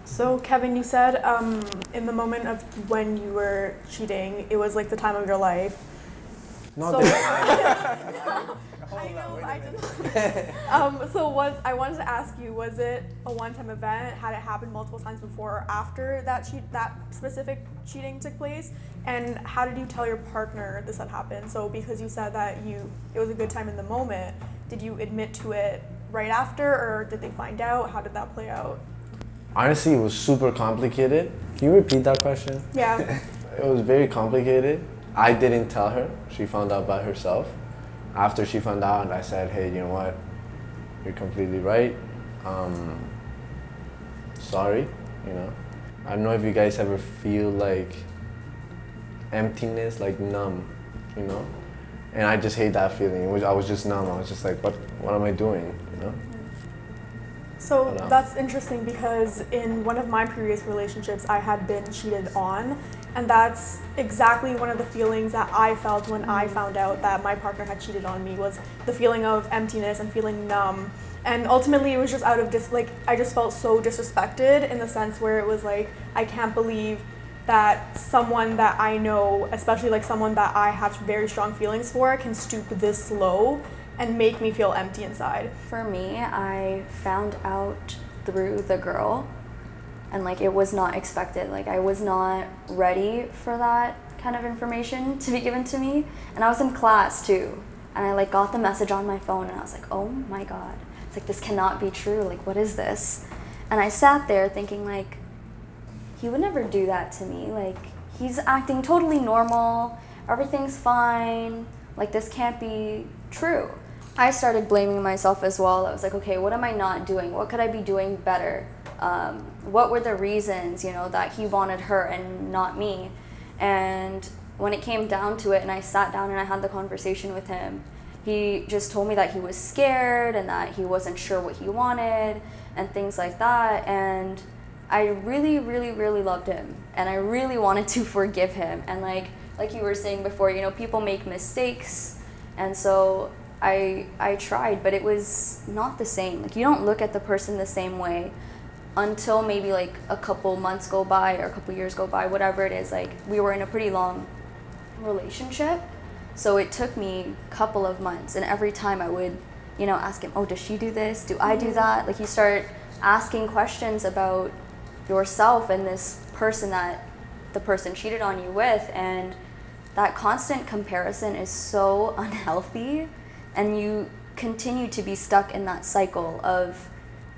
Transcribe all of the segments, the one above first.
So Kevin, you said in the moment of when you were cheating, it was like the time of your life. Not So- the time. I know, I just. I wanted to ask you, was it a one-time event? Had it happened multiple times before or after that specific cheating took place? And how did you tell your partner this had happened? So because you said that it was a good time in the moment, did you admit to it right after, or did they find out? How did that play out? Honestly, it was super complicated. Can you repeat that question? Yeah. It was very complicated. I didn't tell her. She found out by herself. After she found out, and I said, hey, you know what? You're completely right. Sorry, you know. I don't know if you guys ever feel like emptiness, like numb, you know? And I just hate that feeling. I was just numb. I was just like, what am I doing, you know? So that's interesting because in one of my previous relationships, I had been cheated on, and that's exactly one of the feelings that I felt when I found out that my partner had cheated on me, was the feeling of emptiness and feeling numb. And ultimately, it was just out of I just felt so disrespected in the sense where it was like, I can't believe that someone that I know, especially like someone that I have very strong feelings for, can stoop this low and make me feel empty inside. For me, I found out through the girl, and like it was not expected. Like I was not ready for that kind of information to be given to me. And I was in class too, and I like got the message on my phone, and I was like, oh my god, it's like, this cannot be true. Like, what is this? And I sat there thinking like, he would never do that to me. Like, he's acting totally normal, everything's fine, like this can't be true. I started blaming myself as well. I was like, okay, what am I not doing? What could I be doing better? What were the reasons, that he wanted her and not me? And when it came down to it and I sat down and I had the conversation with him, he just told me that he was scared and that he wasn't sure what he wanted and things like that. And I really, really, really loved him, and I really wanted to forgive him. And like you were saying before, people make mistakes, and so I tried, but it was not the same. Like, you don't look at the person the same way until maybe like a couple months go by or a couple years go by, whatever it is. Like, we were in a pretty long relationship, so it took me a couple of months, and every time I would, ask him, oh, does she do this? Do I do that? Like, you start asking questions about yourself and this person that the person cheated on you with, and that constant comparison is so unhealthy, and you continue to be stuck in that cycle of,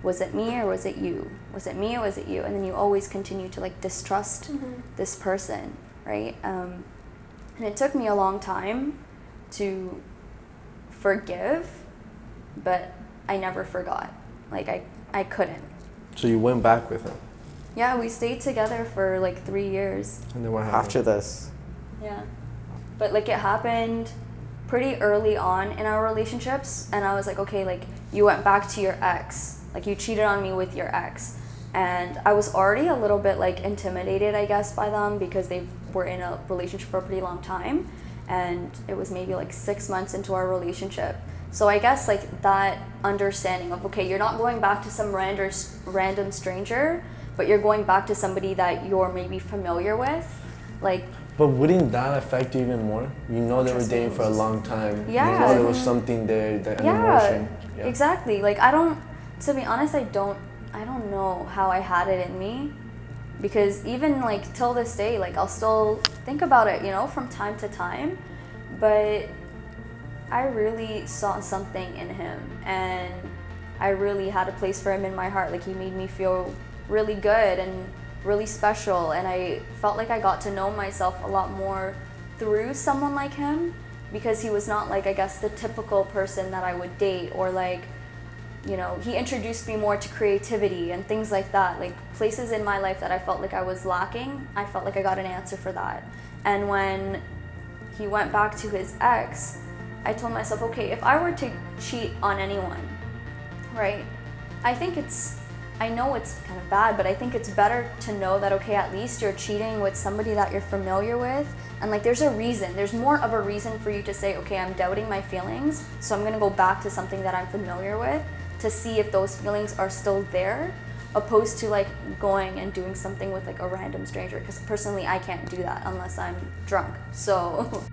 was it me or was it you? Was it me or was it you? And then you always continue to like distrust this person, right? And it took me a long time to forgive, but I never forgot. Like, I couldn't. So you went back with him? Yeah, we stayed together for like 3 years. And then what happened? After this? Yeah. But like, it happened pretty early on in our relationships, and I was like, okay, like, you went back to your ex. Like, you cheated on me with your ex. And I was already a little bit like intimidated, I guess, by them, because they were in a relationship for a pretty long time. And it was maybe like 6 months into our relationship. So I guess like that understanding of, okay, you're not going back to some random stranger, but you're going back to somebody that you're maybe familiar with. Like, but wouldn't that affect you even more? They were dating for a long time. Yeah. There was something there, an emotion. Yeah, exactly. Like, to be honest, I don't know how I had it in me, because even like till this day, like, I'll still think about it, from time to time, but I really saw something in him, and I really had a place for him in my heart. Like, he made me feel really good and really special, and I felt like I got to know myself a lot more through someone like him, because he was not like, I guess, the typical person that I would date, or like, he introduced me more to creativity and things like that. Like, places in my life that I felt like I was lacking, I felt like I got an answer for that. And when he went back to his ex, I told myself, okay, if I were to cheat on anyone, right, I know it's kind of bad, but I think it's better to know that, okay, at least you're cheating with somebody that you're familiar with, and like, there's a reason. There's more of a reason for you to say, okay, I'm doubting my feelings, so I'm gonna go back to something that I'm familiar with to see if those feelings are still there, opposed to like going and doing something with like a random stranger, because personally I can't do that unless I'm drunk. So